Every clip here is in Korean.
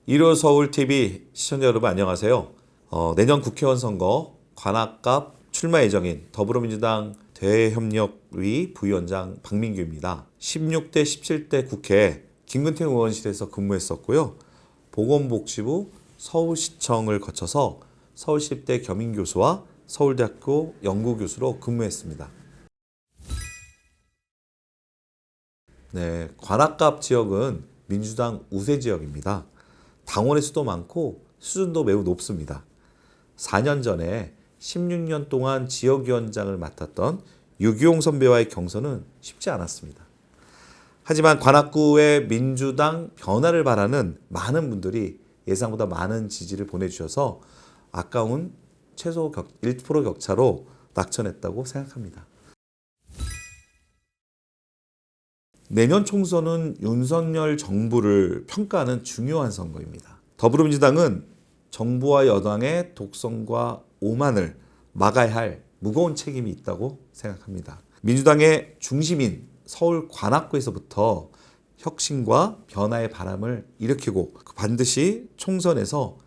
일요 서울TV 시청자 여러분 안녕하세요. 내년 국회의원 선거 관악갑 출마 예정인 더불어민주당 대협력위 부위원장 박민규입니다. 16대 17대 국회 김근태 의원실에서 근무했었고요. 보건복지부 서울시청을 거쳐서 서울시립대 겸임교수와 서울대학교 연구교수로 근무했습니다. 네, 관악갑 지역은 민주당 우세 지역입니다. 당원의 수도 많고 수준도 매우 높습니다. 4년 전에 16년 동안 지역위원장을 맡았던 유기용 선배와의 경선은 쉽지 않았습니다. 하지만 관악구의 민주당 변화를 바라는 많은 분들이 예상보다 많은 지지를 보내주셔서 아까운 최소 1% 격차로 낙천했다고 생각합니다. 내년 총선은 윤석열 정부를 평가하는 중요한 선거입니다. 더불어민주당은 정부와 여당의 독선과 오만을 막아야 할 무거운 책임이 있다고 생각합니다. 민주당의 중심인 서울 관악구에서부터 혁신과 변화의 바람을 일으키고 반드시 총선에서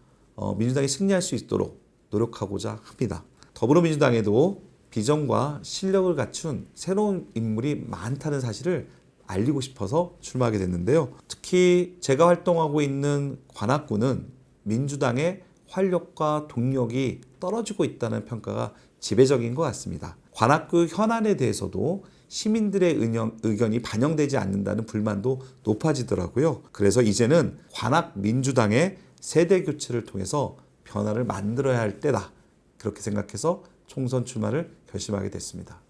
민주당이 승리할 수 있도록 노력하고자 합니다. 더불어민주당에도 비전과 실력을 갖춘 새로운 인물이 많다는 사실을 알리고 싶어서 출마하게 됐는데요. 특히 제가 활동하고 있는 관악구는 민주당의 활력과 동력이 떨어지고 있다는 평가가 지배적인 것 같습니다. 관악구 현안에 대해서도 시민들의 의견이 반영되지 않는다는 불만도 높아지더라고요. 그래서 이제는 관악 민주당의 세대 교체를 통해서 변화를 만들어야 할 때다. 그렇게 생각해서 총선 출마를 결심하게 됐습니다.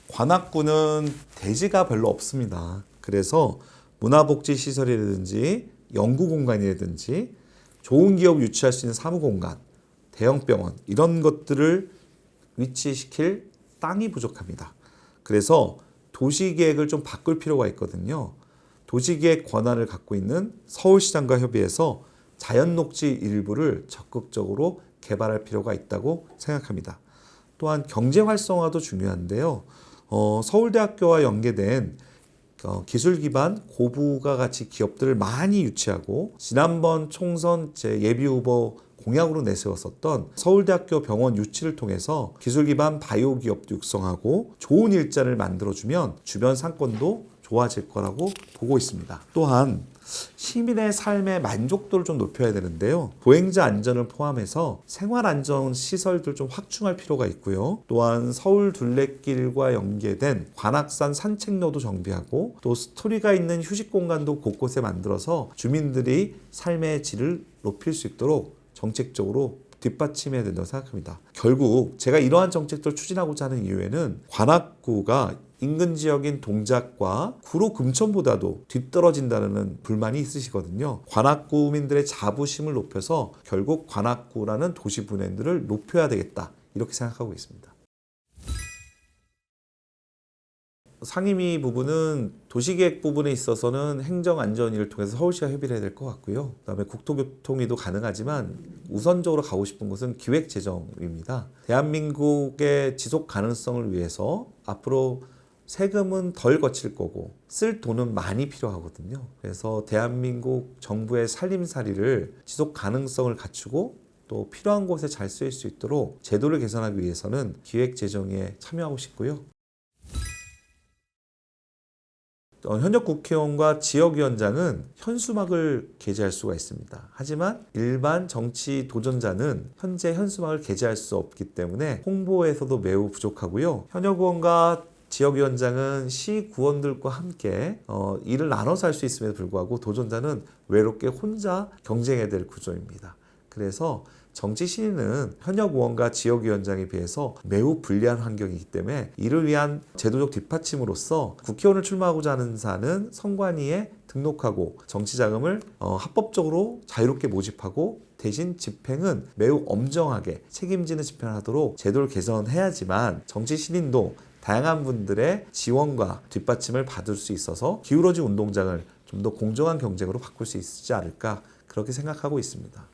관악구는 대지가 별로 없습니다. 그래서 문화복지시설이라든지 연구공간이라든지 좋은 기업 유치할 수 있는 사무공간, 대형병원 이런 것들을 위치시킬 땅이 부족합니다. 그래서 도시계획을 좀 바꿀 필요가 있거든요. 도시계획 권한을 갖고 있는 서울시장과 협의해서 자연녹지 일부를 적극적으로 개발할 필요가 있다고 생각합니다. 또한 경제 활성화도 중요한데요. 서울대학교와 연계된 기술 기반 고부가 가치 기업들을 많이 유치하고 지난번 총선 제 예비 후보 공약으로 내세웠었던 서울대학교 병원 유치를 통해서 기술 기반 바이오 기업도 육성하고 좋은 일자리를 만들어주면 주변 상권도 좋아질 거라고 보고 있습니다. 또한 시민의 삶의 만족도를 좀 높여야 되는데요. 보행자 안전을 포함해서 생활안전 시설들 좀 확충할 필요가 있고요. 또한 서울 둘레길과 연계된 관악산 산책로도 정비하고 또 스토리가 있는 휴식 공간도 곳곳에 만들어서 주민들이 삶의 질을 높일 수 있도록 정책적으로 뒷받침해야 된다고 생각합니다. 결국 제가 이러한 정책들을 추진하고자 하는 이유에는 관악구가 인근 지역인 동작과 구로 금천보다도 뒤떨어진다는 불만이 있으시거든요. 관악구민들의 자부심을 높여서 결국 관악구라는 도시 브랜드를 높여야 되겠다 이렇게 생각하고 있습니다. 상임위 부분은 도시계획 부분에 있어서는 행정안전위를 통해서 서울시와 협의를 해야 될 것 같고요. 그다음에 국토교통위도 가능하지만 우선적으로 가고 싶은 곳은 기획재정위입니다. 대한민국의 지속 가능성을 위해서 앞으로 세금은 덜 거칠 거고 쓸 돈은 많이 필요하거든요. 그래서 대한민국 정부의 살림살이를 지속 가능성을 갖추고 또 필요한 곳에 잘 쓰일 수 있도록 제도를 개선하기 위해서는 기획재정위에 참여하고 싶고요. 현역 국회의원과 지역위원장은 현수막을 게재할 수가 있습니다. 하지만 일반 정치 도전자는 현재 현수막을 게재할 수 없기 때문에 홍보에서도 매우 부족하고요. 현역 의원과 지역위원장은 시구원들과 함께 일을 나눠서 할 수 있음에도 불구하고 도전자는 외롭게 혼자 경쟁해야 될 구조입니다. 그래서 정치 신인은 현역 의원과 지역위원장에 비해서 매우 불리한 환경이기 때문에 이를 위한 제도적 뒷받침으로서 국회의원을 출마하고자 하는 자는 선관위에 등록하고 정치자금을 합법적으로 자유롭게 모집하고 대신 집행은 매우 엄정하게 책임지는 집행을 하도록 제도를 개선해야지만 정치 신인도 다양한 분들의 지원과 뒷받침을 받을 수 있어서 기울어진 운동장을 좀 더 공정한 경쟁으로 바꿀 수 있지 않을까 그렇게 생각하고 있습니다.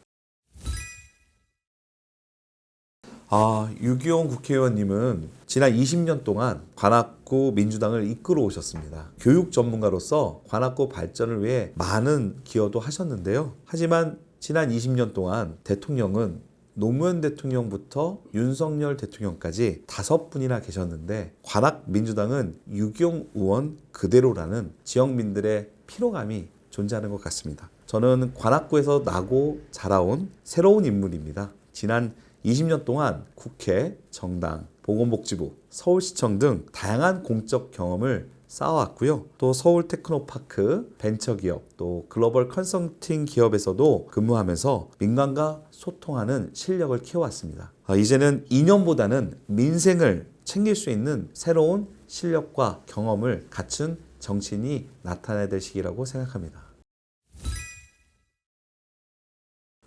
유기용 국회의원님은 지난 20년 동안 관악구 민주당을 이끌어 오셨습니다. 교육 전문가로서 관악구 발전을 위해 많은 기여도 하셨는데요. 하지만 지난 20년 동안 대통령은 노무현 대통령부터 윤석열 대통령까지 5분이나 계셨는데 관악 민주당은 유기용 의원 그대로라는 지역민들의 피로감이 존재하는 것 같습니다. 저는 관악구에서 나고 자라온 새로운 인물입니다. 지난 20년 동안 국회, 정당, 보건복지부, 서울시청 등 다양한 공적 경험을 쌓아왔고요. 또 서울 테크노파크, 벤처기업, 또 글로벌 컨설팅 기업에서도 근무하면서 민간과 소통하는 실력을 키워왔습니다. 이제는 이념보다는 민생을 챙길 수 있는 새로운 실력과 경험을 갖춘 정치인이 나타나야 될 시기라고 생각합니다.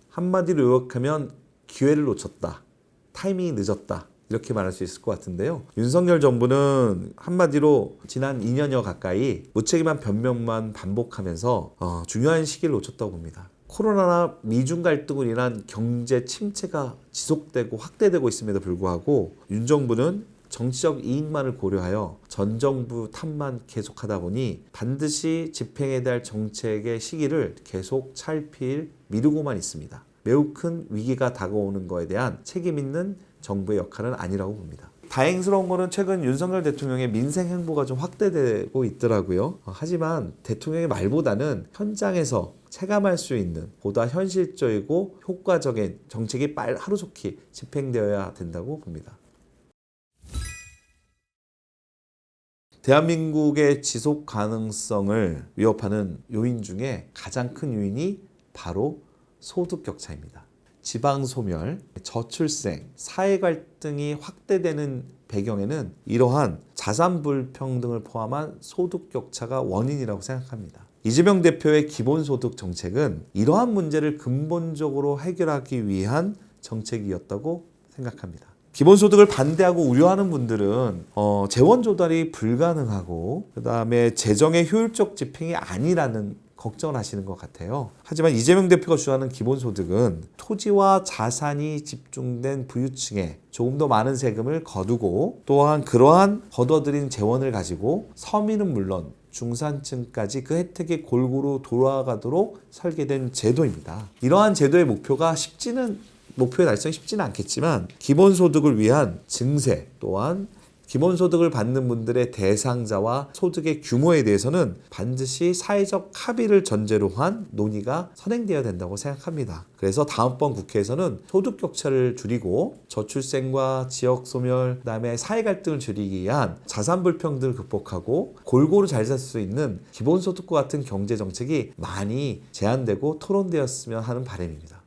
한마디로 요약하면 기회를 놓쳤다, 타이밍이 늦었다, 이렇게 말할 수 있을 것 같은데요. 윤석열 정부는 한마디로 지난 2년여 가까이 무책임한 변명만 반복하면서 중요한 시기를 놓쳤다고 봅니다. 코로나나 미중 갈등으로 인한 경제 침체가 지속되고 확대되고 있음에도 불구하고 윤 정부는 정치적 이익만을 고려하여 전 정부 탓만 계속하다 보니 반드시 집행해야 할 정책의 시기를 계속 차일피일 미루고만 있습니다. 매우 큰 위기가 다가오는 것에 대한 책임 있는 정부의 역할은 아니라고 봅니다. 다행스러운 거는 최근 윤석열 대통령의 민생 행보가 좀 확대되고 있더라고요. 하지만 대통령의 말보다는 현장에서 체감할 수 있는 보다 현실적이고 효과적인 정책이 하루속히 집행되어야 된다고 봅니다. 대한민국의 지속 가능성을 위협하는 요인 중에 가장 큰 요인이 바로 소득 격차입니다. 지방 소멸, 저출생, 사회 갈등이 확대되는 배경에는 이러한 자산 불평등을 포함한 소득 격차가 원인이라고 생각합니다. 이재명 대표의 기본소득 정책은 이러한 문제를 근본적으로 해결하기 위한 정책이었다고 생각합니다. 기본소득을 반대하고 우려하는 분들은 재원 조달이 불가능하고 그다음에 재정의 효율적 집행이 아니라는 걱정을 하시는 것 같아요. 하지만 이재명 대표가 주장하는 기본소득은 토지와 자산이 집중된 부유층에 조금 더 많은 세금을 거두고 또한 그러한 거둬들인 재원을 가지고 서민은 물론 중산층까지 그 혜택이 골고루 돌아가도록 설계된 제도입니다. 이러한 제도의 목표의 달성이 쉽지는 않겠지만 기본소득을 위한 증세 또한 기본소득을 받는 분들의 대상자와 소득의 규모에 대해서는 반드시 사회적 합의를 전제로 한 논의가 선행되어야 된다고 생각합니다. 그래서 다음번 국회에서는 소득 격차를 줄이고 저출생과 지역 소멸, 그다음에 사회 갈등을 줄이기 위한 자산 불평등을 극복하고 골고루 잘 살 수 있는 기본소득과 같은 경제 정책이 많이 제안되고 토론되었으면 하는 바람입니다.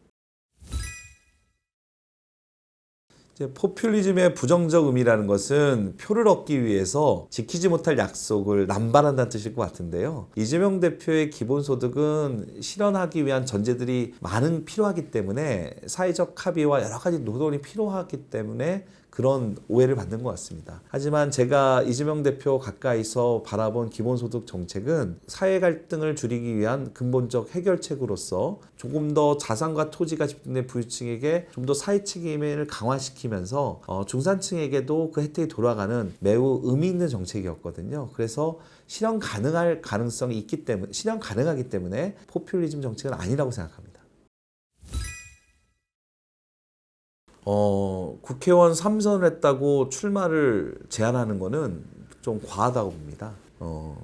포퓰리즘의 부정적 의미라는 것은 표를 얻기 위해서 지키지 못할 약속을 남발한다는 뜻일 것 같은데요. 이재명 대표의 기본소득은 실현하기 위한 전제들이 많은 필요하기 때문에 사회적 합의와 여러 가지 노동이 필요하기 때문에 그런 오해를 받는 것 같습니다. 하지만 제가 이재명 대표 가까이서 바라본 기본소득 정책은 사회 갈등을 줄이기 위한 근본적 해결책으로서 조금 더 자산과 토지가 집중된 부유층에게 좀 더 사회 책임을 강화시키면서 중산층에게도 그 혜택이 돌아가는 매우 의미 있는 정책이었거든요. 그래서 실현 가능할 가능성이 있기 때문에 실현 가능하기 때문에 포퓰리즘 정책은 아니라고 생각합니다. 국회의원 3선을 했다고 출마를 제안하는 거는 좀 과하다고 봅니다.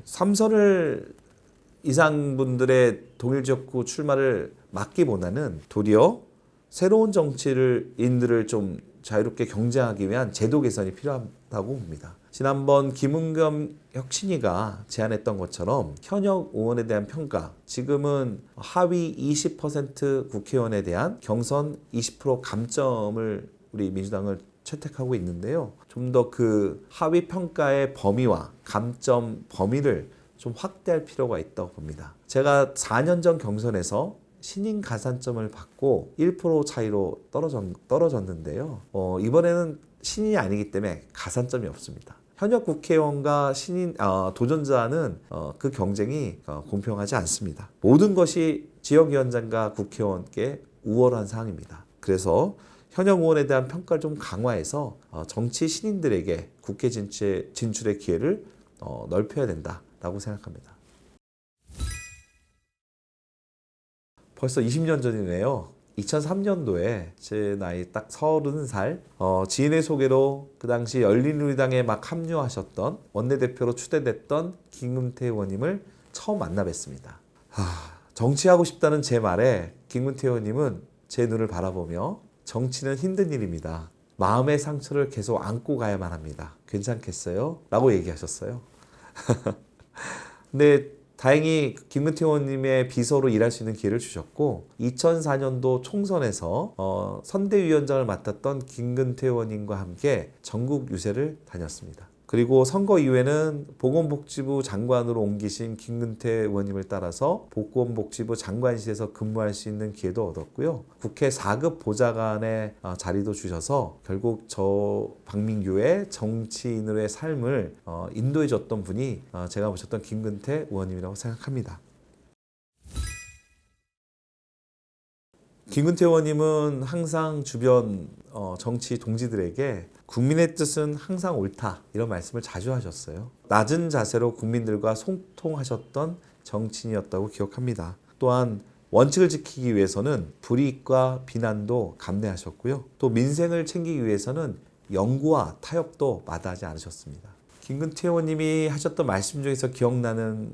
3선을 이상 분들의 동일 지역구 출마를 막기보다는 도리어 새로운 정치인들을 좀 자유롭게 경쟁하기 위한 제도 개선이 필요하다고 봅니다. 지난번 김은겸 혁신위가 제안했던 것처럼 현역 의원에 대한 평가, 지금은 하위 20% 국회의원에 대한 경선 20% 감점을 우리 민주당을 채택하고 있는데요. 좀 더 그 하위 평가의 범위와 감점 범위를 좀 확대할 필요가 있다고 봅니다. 제가 4년 전 경선에서 신인 가산점을 받고 1% 차이로 떨어졌는데요. 이번에는 신인이 아니기 때문에 가산점이 없습니다. 현역 국회의원과 신인 도전자는 그 경쟁이 공평하지 않습니다. 모든 것이 지역위원장과 국회의원께 우월한 사항입니다. 그래서 현역 의원에 대한 평가를 좀 강화해서 정치 신인들에게 국회 진출의 기회를 넓혀야 된다라고 생각합니다. 벌써 20년 전이네요. 2003년도에 제 나이 딱 30살 지인의 소개로 그 당시 열린우리당에 막 합류하셨던 원내대표로 추대됐던 김근태 의원님을 처음 만나 뵀습니다. 정치하고 싶다는 제 말에 김근태 의원님은 제 눈을 바라보며 정치는 힘든 일입니다. 마음의 상처를 계속 안고 가야만 합니다. 괜찮겠어요? 라고 얘기하셨어요. 근데 다행히 김근태 의원님의 비서로 일할 수 있는 기회를 주셨고 2004년도 총선에서 선대위원장을 맡았던 김근태 의원님과 함께 전국 유세를 다녔습니다. 그리고 선거 이후에는 보건복지부 장관으로 옮기신 김근태 의원님을 따라서 보건복지부 장관실에서 근무할 수 있는 기회도 얻었고요. 국회 4급 보좌관의 자리도 주셔서 결국 저 박민규의 정치인으로의 삶을 인도해 줬던 분이 제가 모셨던 김근태 의원님이라고 생각합니다. 김근태 의원님은 항상 주변 정치 동지들에게 국민의 뜻은 항상 옳다 이런 말씀을 자주 하셨어요. 낮은 자세로 국민들과 소통하셨던 정치인이었다고 기억합니다. 또한 원칙을 지키기 위해서는 불이익과 비난도 감내하셨고요. 또 민생을 챙기기 위해서는 연구와 타협도 마다하지 않으셨습니다. 김근태 의원님이 하셨던 말씀 중에서 기억나는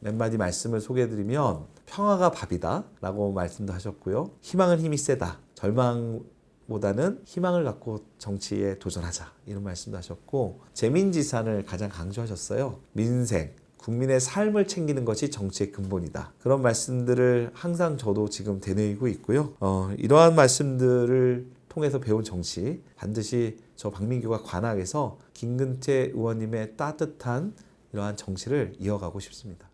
몇 마디 말씀을 소개해드리면 평화가 밥이다 라고 말씀도 하셨고요. 희망은 힘이 세다. 절망보다는 희망을 갖고 정치에 도전하자 이런 말씀도 하셨고 재민지산을 가장 강조하셨어요. 민생, 국민의 삶을 챙기는 것이 정치의 근본이다. 그런 말씀들을 항상 저도 지금 되뇌이고 있고요. 이러한 말씀들을 통해서 배운 정치 반드시 저 박민규가 관악에서 김근태 의원님의 따뜻한 이러한 정치를 이어가고 싶습니다.